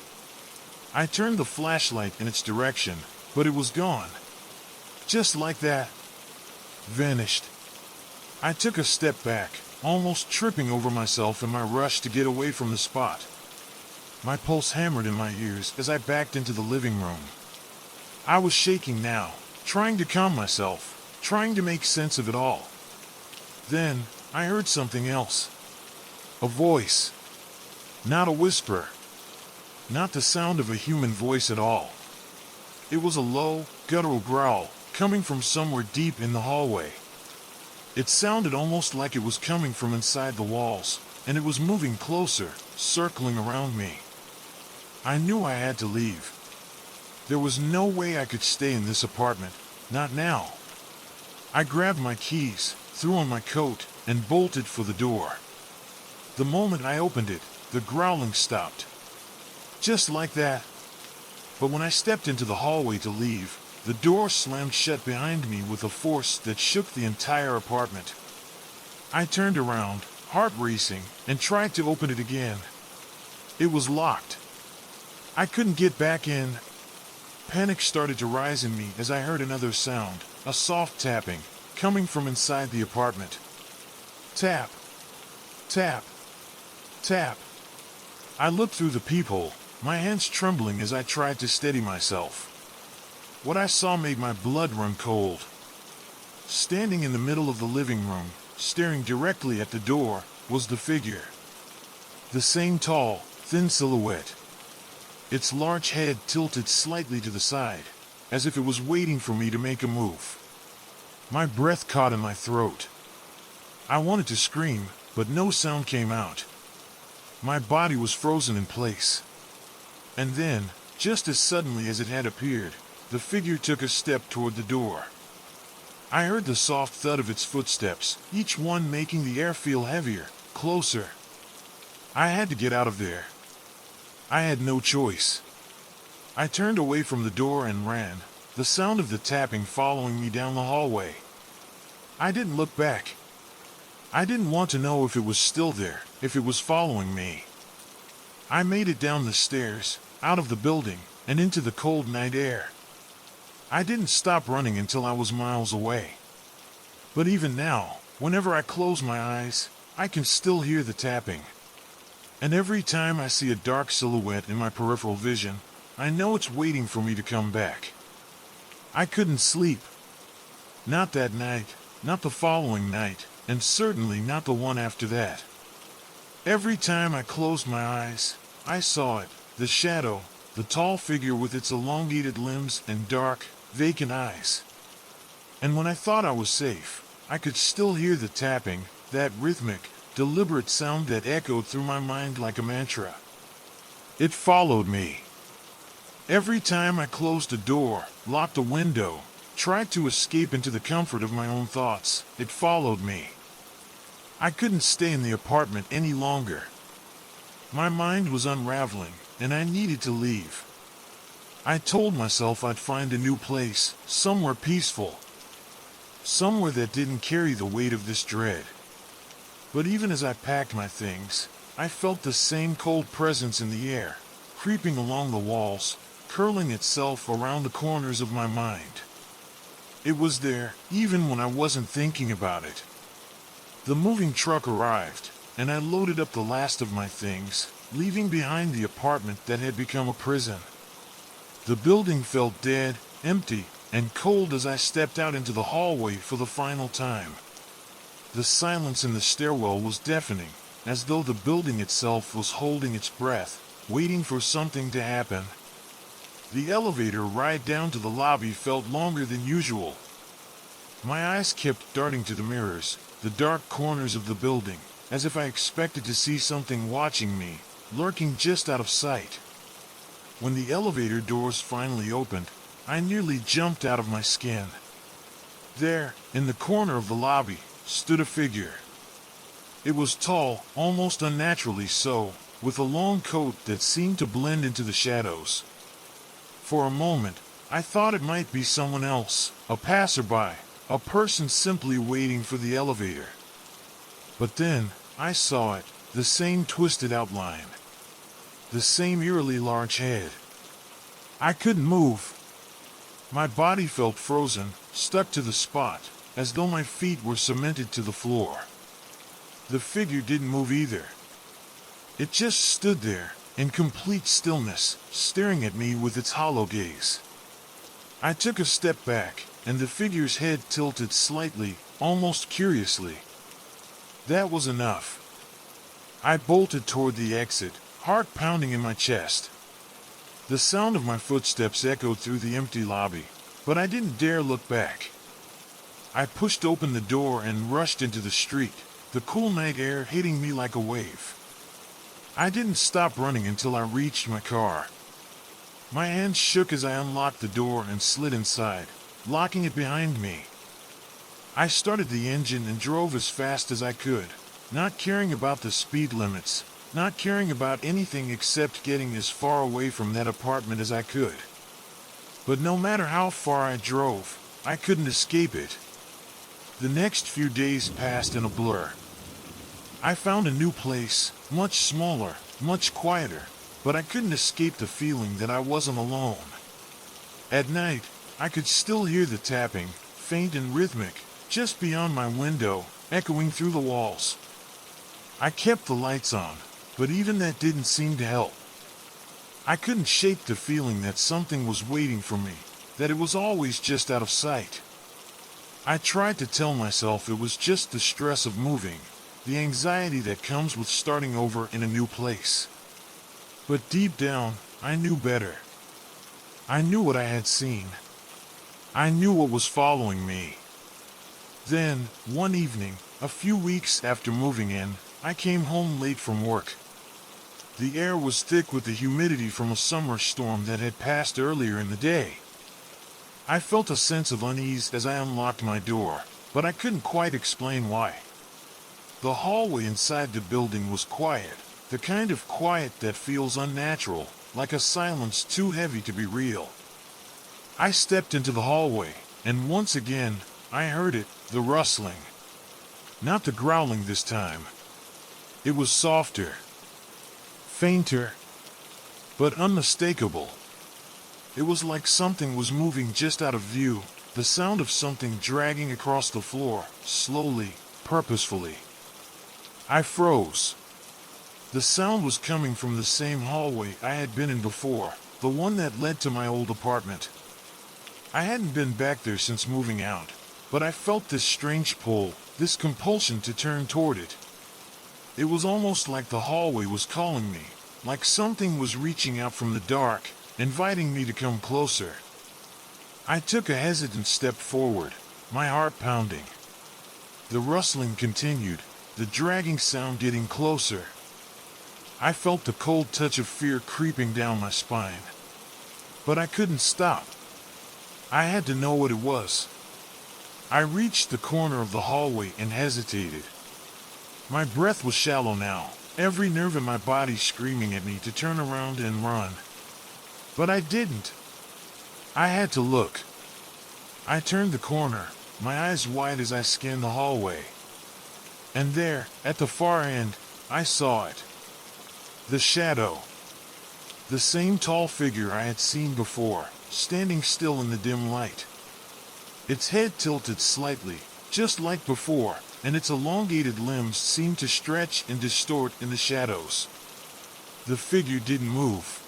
I turned the flashlight in its direction, but it was gone. Just like that. Vanished. I took a step back, almost tripping over myself in my rush to get away from the spot. My pulse hammered in my ears as I backed into the living room. I was shaking now, trying to calm myself, trying to make sense of it all. Then, I heard something else. A voice. Not a whisper. Not the sound of a human voice at all. It was a low, guttural growl, coming from somewhere deep in the hallway. It sounded almost like it was coming from inside the walls, and it was moving closer, circling around me. I knew I had to leave. There was no way I could stay in this apartment, not now. I grabbed my keys, threw on my coat, and bolted for the door. The moment I opened it, the growling stopped. Just like that. But when I stepped into the hallway to leave, the door slammed shut behind me with a force that shook the entire apartment. I turned around, heart racing, and tried to open it again. It was locked. I couldn't get back in. Panic started to rise in me as I heard another sound, a soft tapping, coming from inside the apartment. Tap. Tap. Tap. I looked through the peephole, my hands trembling as I tried to steady myself. What I saw made my blood run cold. Standing in the middle of the living room, staring directly at the door, was the figure. The same tall, thin silhouette. Its large head tilted slightly to the side, as if it was waiting for me to make a move. My breath caught in my throat. I wanted to scream, but no sound came out. My body was frozen in place. And then, just as suddenly as it had appeared, the figure took a step toward the door. I heard the soft thud of its footsteps, each one making the air feel heavier, closer. I had to get out of there. I had no choice. I turned away from the door and ran, the sound of the tapping following me down the hallway. I didn't look back. I didn't want to know if it was still there, if it was following me. I made it down the stairs, out of the building, and into the cold night air. I didn't stop running until I was miles away. But even now, whenever I close my eyes, I can still hear the tapping. And every time I see a dark silhouette in my peripheral vision, I know it's waiting for me to come back. I couldn't sleep. Not that night, not the following night, and certainly not the one after that. Every time I closed my eyes, I saw it, the shadow, the tall figure with its elongated limbs and dark, vacant eyes. And when I thought I was safe, I could still hear the tapping, that rhythmic, deliberate sound that echoed through my mind like a mantra. It followed me. Every time I closed a door, locked a window, tried to escape into the comfort of my own thoughts, it followed me. I couldn't stay in the apartment any longer. My mind was unraveling, and I needed to leave. I told myself I'd find a new place, somewhere peaceful. Somewhere that didn't carry the weight of this dread. But even as I packed my things, I felt the same cold presence in the air, creeping along the walls, curling itself around the corners of my mind. It was there, even when I wasn't thinking about it. The moving truck arrived, and I loaded up the last of my things, leaving behind the apartment that had become a prison. The building felt dead, empty, and cold as I stepped out into the hallway for the final time. The silence in the stairwell was deafening, as though the building itself was holding its breath, waiting for something to happen. The elevator ride down to the lobby felt longer than usual. My eyes kept darting to the mirrors, the dark corners of the building, as if I expected to see something watching me, lurking just out of sight. When the elevator doors finally opened, I nearly jumped out of my skin. There, in the corner of the lobby, stood a figure. It was tall, almost unnaturally so, with a long coat that seemed to blend into the shadows. For a moment, I thought it might be someone else, a passerby, a person simply waiting for the elevator. But then, I saw it, the same twisted outline. The same eerily large head. I couldn't move. My body felt frozen, stuck to the spot, as though my feet were cemented to the floor. The figure didn't move either. It just stood there, in complete stillness, staring at me with its hollow gaze. I took a step back, and the figure's head tilted slightly, almost curiously. That was enough. I bolted toward the exit, heart pounding in my chest. The sound of my footsteps echoed through the empty lobby, but I didn't dare look back. I pushed open the door and rushed into the street, the cool night air hitting me like a wave. I didn't stop running until I reached my car. My hands shook as I unlocked the door and slid inside, locking it behind me. I started the engine and drove as fast as I could, not caring about the speed limits, not caring about anything except getting as far away from that apartment as I could. But no matter how far I drove, I couldn't escape it. The next few days passed in a blur. I found a new place, much smaller, much quieter, but I couldn't escape the feeling that I wasn't alone. At night, I could still hear the tapping, faint and rhythmic, just beyond my window, echoing through the walls. I kept the lights on, but even that didn't seem to help. I couldn't shake the feeling that something was waiting for me, that it was always just out of sight. I tried to tell myself it was just the stress of moving, the anxiety that comes with starting over in a new place. But deep down, I knew better. I knew what I had seen. I knew what was following me. Then, one evening, a few weeks after moving in, I came home late from work. The air was thick with the humidity from a summer storm that had passed earlier in the day. I felt a sense of unease as I unlocked my door, but I couldn't quite explain why. The hallway inside the building was quiet, the kind of quiet that feels unnatural, like a silence too heavy to be real. I stepped into the hallway, and once again, I heard it, the rustling. Not the growling this time. It was softer, fainter, but unmistakable. It was like something was moving just out of view, the sound of something dragging across the floor, slowly, purposefully. I froze. The sound was coming from the same hallway I had been in before, the one that led to my old apartment. I hadn't been back there since moving out, but I felt this strange pull, this compulsion to turn toward it. It was almost like the hallway was calling me, like something was reaching out from the dark, inviting me to come closer. I took a hesitant step forward, my heart pounding. The rustling continued, the dragging sound getting closer. I felt the cold touch of fear creeping down my spine. But I couldn't stop. I had to know what it was. I reached the corner of the hallway and hesitated. My breath was shallow now, every nerve in my body screaming at me to turn around and run. But I didn't. I had to look. I turned the corner, my eyes wide as I scanned the hallway. And there, at the far end, I saw it. The shadow. The same tall figure I had seen before, standing still in the dim light. Its head tilted slightly, just like before, and its elongated limbs seemed to stretch and distort in the shadows. The figure didn't move,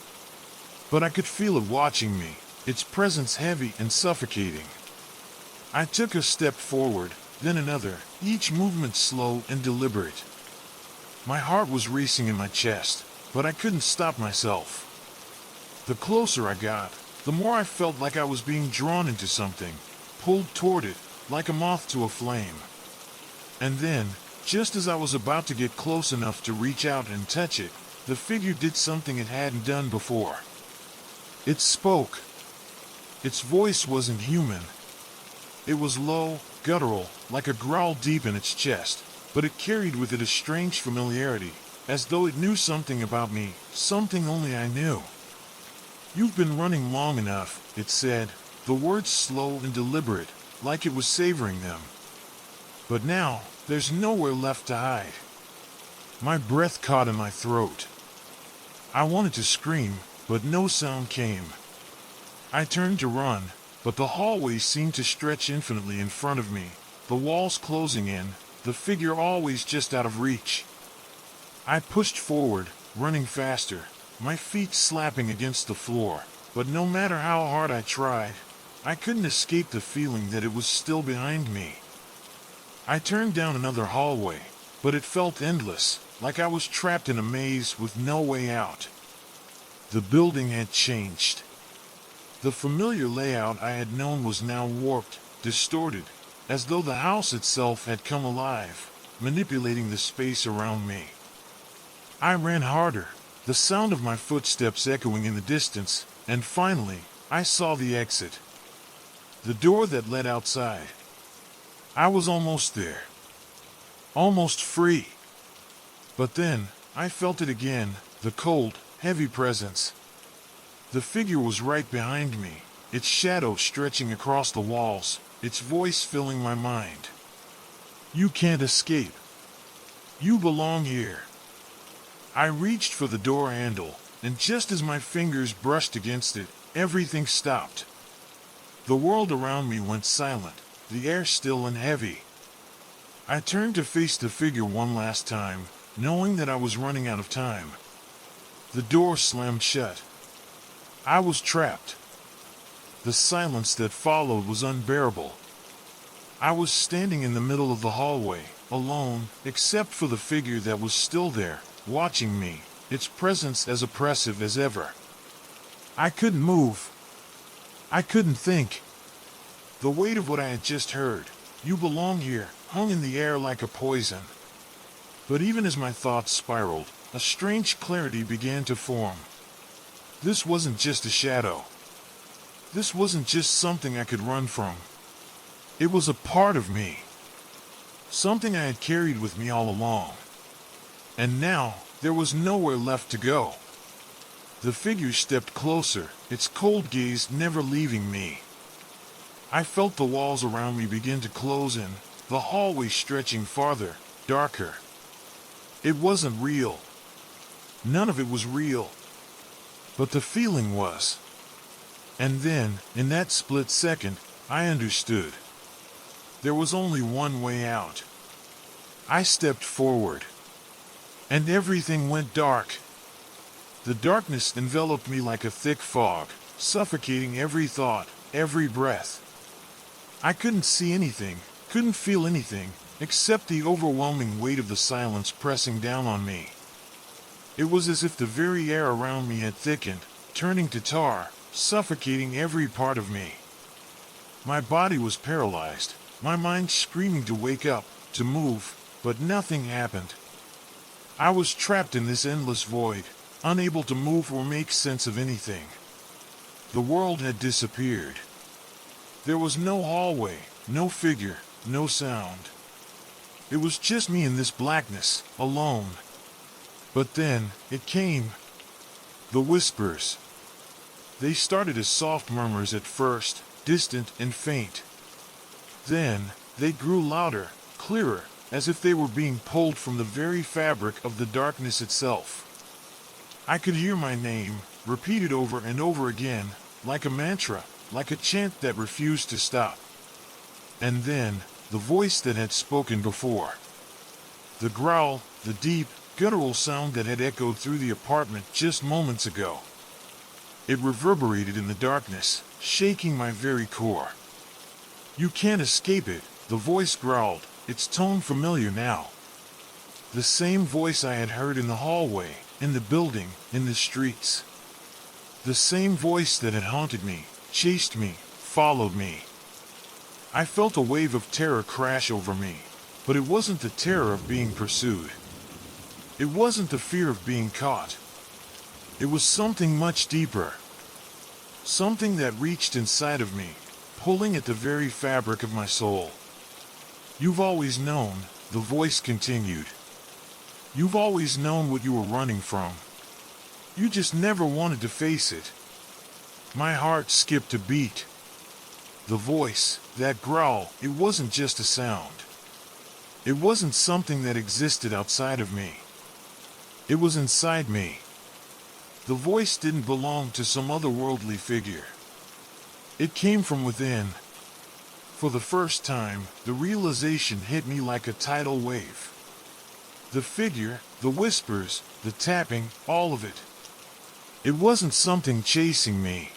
but I could feel it watching me, its presence heavy and suffocating. I took a step forward, then another, each movement slow and deliberate. My heart was racing in my chest, but I couldn't stop myself. The closer I got, the more I felt like I was being drawn into something, pulled toward it, like a moth to a flame. And then, just as I was about to get close enough to reach out and touch it, the figure did something it hadn't done before. It spoke. Its voice wasn't human. It was low, guttural, like a growl deep in its chest, but it carried with it a strange familiarity, as though it knew something about me, something only I knew. "You've been running long enough," it said, the words slow and deliberate, like it was savoring them. "But now, there's nowhere left to hide." My breath caught in my throat. I wanted to scream, but no sound came. I turned to run, but the hallway seemed to stretch infinitely in front of me, the walls closing in, the figure always just out of reach. I pushed forward, running faster, my feet slapping against the floor, but no matter how hard I tried, I couldn't escape the feeling that it was still behind me. I turned down another hallway, but it felt endless, like I was trapped in a maze with no way out. The building had changed. The familiar layout I had known was now warped, distorted, as though the house itself had come alive, manipulating the space around me. I ran harder, the sound of my footsteps echoing in the distance, and finally, I saw the exit. The door that led outside. I was almost there. Almost free. But then, I felt it again, the cold, heavy presence. The figure was right behind me, its shadow stretching across the walls, its voice filling my mind. You can't escape. You belong here. I reached for the door handle, and just as my fingers brushed against it, everything stopped. The world around me went silent, the air still and heavy. I turned to face the figure one last time, knowing that I was running out of time. The door slammed shut. I was trapped. The silence that followed was unbearable. I was standing in the middle of the hallway, alone, except for the figure that was still there, watching me, its presence as oppressive as ever. I couldn't move. I couldn't think. The weight of what I had just heard, "You belong here," hung in the air like a poison. But even as my thoughts spiraled, a strange clarity began to form. This wasn't just a shadow. This wasn't just something I could run from. It was a part of me. Something I had carried with me all along. And now, there was nowhere left to go. The figure stepped closer, its cold gaze never leaving me. I felt the walls around me begin to close in, the hallway stretching farther, darker. It wasn't real. None of it was real. But the feeling was. And then, in that split second, I understood. There was only one way out. I stepped forward. And everything went dark. The darkness enveloped me like a thick fog, suffocating every thought, every breath. I couldn't see anything, couldn't feel anything, except the overwhelming weight of the silence pressing down on me. It was as if the very air around me had thickened, turning to tar, suffocating every part of me. My body was paralyzed, my mind screaming to wake up, to move, but nothing happened. I was trapped in this endless void, unable to move or make sense of anything. The world had disappeared. There was no hallway, no figure, no sound. It was just me in this blackness, alone. But then, it came. The whispers. They started as soft murmurs at first, distant and faint. Then, they grew louder, clearer, as if they were being pulled from the very fabric of the darkness itself. I could hear my name, repeated over and over again, like a mantra, like a chant that refused to stop. And then, the voice that had spoken before. The growl, the deep, guttural sound that had echoed through the apartment just moments ago. It reverberated in the darkness, shaking my very core. You can't escape it, the voice growled, its tone familiar now. The same voice I had heard in the hallway, in the building, in the streets. The same voice that had haunted me, chased me, followed me. I felt a wave of terror crash over me, but it wasn't the terror of being pursued. It wasn't the fear of being caught. It was something much deeper. Something that reached inside of me, pulling at the very fabric of my soul. You've always known, the voice continued. You've always known what you were running from. You just never wanted to face it. My heart skipped a beat. The voice, that growl, it wasn't just a sound. It wasn't something that existed outside of me. It was inside me. The voice didn't belong to some otherworldly figure. It came from within. For the first time, the realization hit me like a tidal wave. The figure, the whispers, the tapping, all of it. It wasn't something chasing me.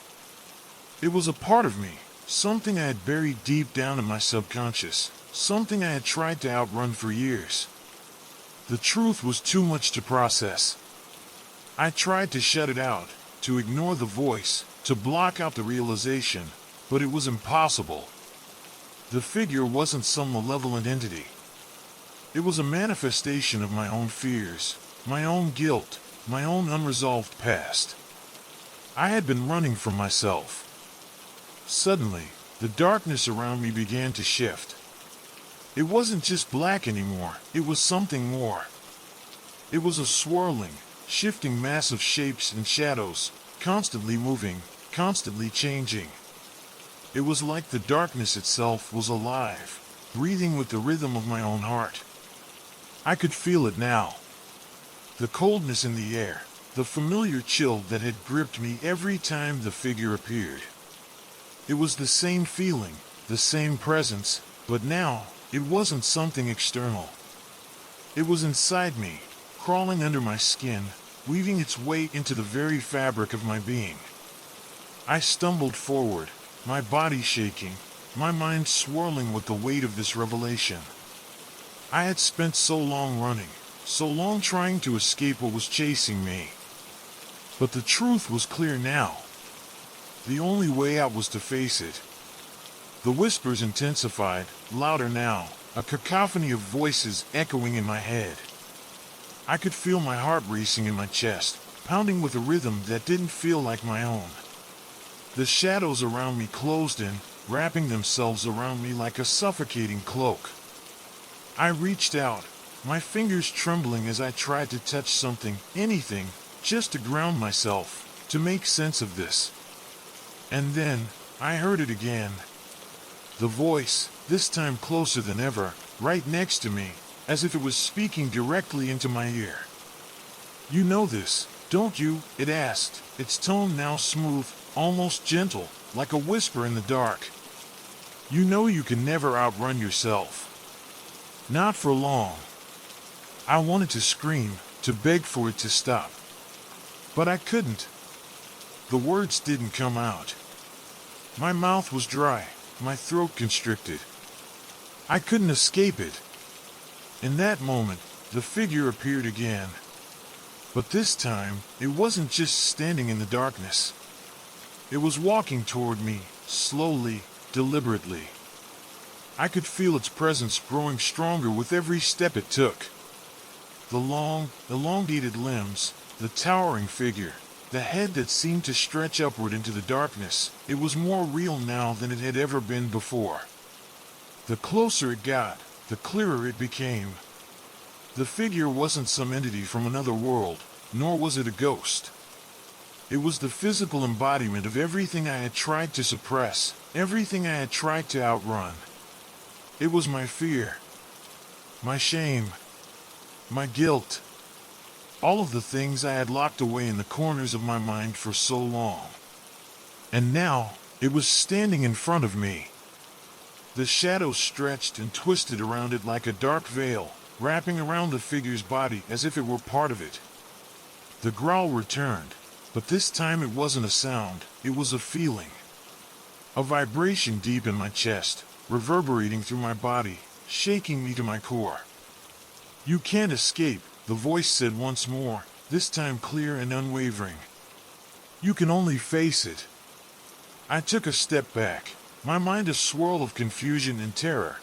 It was a part of me, something I had buried deep down in my subconscious, something I had tried to outrun for years. The truth was too much to process. I tried to shut it out, to ignore the voice, to block out the realization, but it was impossible. The figure wasn't some malevolent entity. It was a manifestation of my own fears, my own guilt, my own unresolved past. I had been running from myself. Suddenly, the darkness around me began to shift. It wasn't just black anymore, it was something more. It was a swirling, shifting mass of shapes and shadows, constantly moving, constantly changing. It was like the darkness itself was alive, breathing with the rhythm of my own heart. I could feel it now. The coldness in the air, the familiar chill that had gripped me every time the figure appeared. It was the same feeling, the same presence, but now, it wasn't something external. It was inside me, crawling under my skin, weaving its way into the very fabric of my being. I stumbled forward, my body shaking, my mind swirling with the weight of this revelation. I had spent so long running, so long trying to escape what was chasing me. But the truth was clear now. The only way out was to face it. The whispers intensified, louder now, a cacophony of voices echoing in my head. I could feel my heart racing in my chest, pounding with a rhythm that didn't feel like my own. The shadows around me closed in, wrapping themselves around me like a suffocating cloak. I reached out, my fingers trembling as I tried to touch something, anything, just to ground myself, to make sense of this. And then, I heard it again. The voice, this time closer than ever, right next to me, as if it was speaking directly into my ear. "You know this, don't you?" it asked, its tone now smooth, almost gentle, like a whisper in the dark. "You know you can never outrun yourself. Not for long." I wanted to scream, to beg for it to stop. But I couldn't. The words didn't come out. My mouth was dry, my throat constricted. I couldn't escape it. In that moment, the figure appeared again. But this time, it wasn't just standing in the darkness. It was walking toward me, slowly, deliberately. I could feel its presence growing stronger with every step it took. The long, elongated limbs, the towering figure, the head that seemed to stretch upward into the darkness, it was more real now than it had ever been before. The closer it got, the clearer it became. The figure wasn't some entity from another world, nor was it a ghost. It was the physical embodiment of everything I had tried to suppress, everything I had tried to outrun. It was my fear, my shame, my guilt. All of the things I had locked away in the corners of my mind for so long. And now, it was standing in front of me. The shadows stretched and twisted around it like a dark veil, wrapping around the figure's body as if it were part of it. The growl returned, but this time it wasn't a sound, it was a feeling. A vibration deep in my chest, reverberating through my body, shaking me to my core. "You can't escape," the voice said once more, this time clear and unwavering. "You can only face it." I took a step back, my mind a swirl of confusion and terror.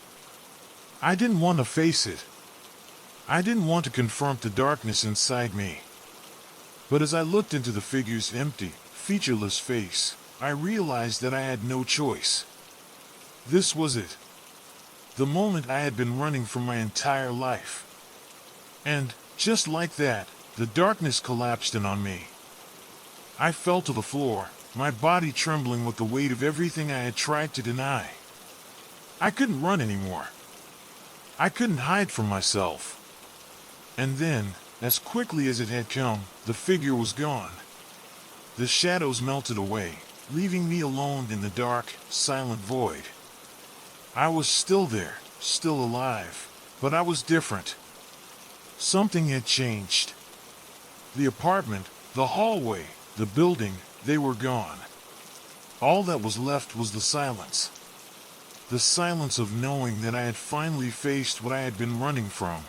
I didn't want to face it. I didn't want to confront the darkness inside me. But as I looked into the figure's empty, featureless face, I realized that I had no choice. This was it. The moment I had been running for my entire life. And, just like that, the darkness collapsed in on me. I fell to the floor, my body trembling with the weight of everything I had tried to deny. I couldn't run anymore. I couldn't hide from myself. And then, as quickly as it had come, the figure was gone. The shadows melted away, leaving me alone in the dark, silent void. I was still there, still alive, but I was different. Something had changed. The apartment, the hallway, the building, they were gone. All that was left was the silence. The silence of knowing that I had finally faced what I had been running from.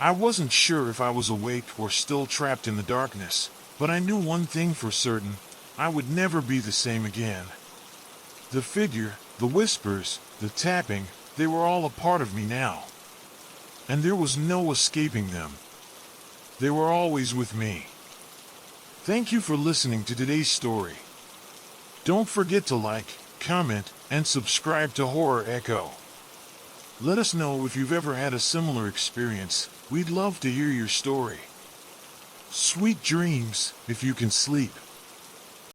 I wasn't sure if I was awake or still trapped in the darkness, but I knew one thing for certain: I would never be the same again. The figure, the whispers, the tapping, they were all a part of me now. And there was no escaping them. They were always with me. Thank you for listening to today's story. Don't forget to like, comment, and subscribe to Horror Echo. Let us know if you've ever had a similar experience. We'd love to hear your story. Sweet dreams, if you can sleep.